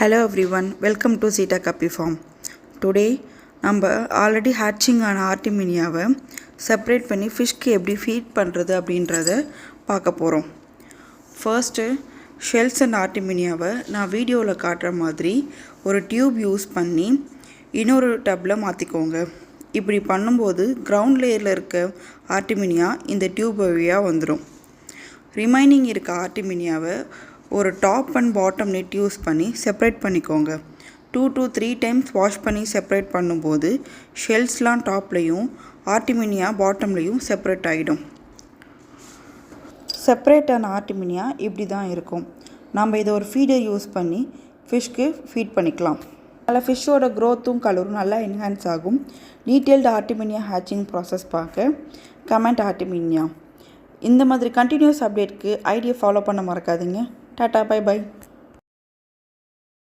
Hello everyone, welcome to Zeta Copy Farm. Today நம்ம already ஹேட்சிங் ஆன ஆர்டிமினியாவை separate பண்ணி ஃபிஷ்க்கு எப்படி ஃபீட் பண்ணுறது அப்படின்றத பார்க்க போகிறோம். ஃபர்ஸ்ட்டு ஷெல்ஸ் அண்ட் ஆர்டிமினியாவை நான் வீடியோவில் காட்டுற மாதிரி ஒரு டியூப் யூஸ் பண்ணி இன்னொரு டப்பில் மாற்றிக்கோங்க. இப்படி பண்ணும்போது கிரவுண்ட் லேயரில் இருக்க ஆர்டிமினியா இந்த டியூப் வழியாக வந்துடும். ரிமைனிங் இருக்க ஆர்டிமினியாவை ஒரு top and bottom net use பண்ணி செப்பரேட் பண்ணிக்கோங்க. 2 to 3 டைம்ஸ் வாஷ் பண்ணி செப்பரேட் பண்ணும்போது ஷெல்ஸ்லாம் டாப்லேயும் ஆர்டிமினியா பாட்டம்லேயும் செப்பரேட் ஆகிடும். செப்பரேட் ஆன ஆர்டிமினியா இப்படி தான் இருக்கும். நம்ம இதை ஒரு ஃபீடர் யூஸ் பண்ணி ஃபிஷ்க்கு ஃபீட் பண்ணிக்கலாம். அதில் ஃபிஷ்ஷோட க்ரோத்தும் கலரும் நல்லா என்ஹான்ஸ் ஆகும். டீட்டெயில்டு ஆர்டிமினியா ஹேட்சிங் ப்ராசஸ் பார்க்க கமெண்ட் ஆர்டிமினியா. இந்த மாதிரி கண்டினியூஸ் அப்டேட்க்கு ஐடியை ஃபாலோ பண்ண மறக்காதீங்க. டாட்டா, பை பை.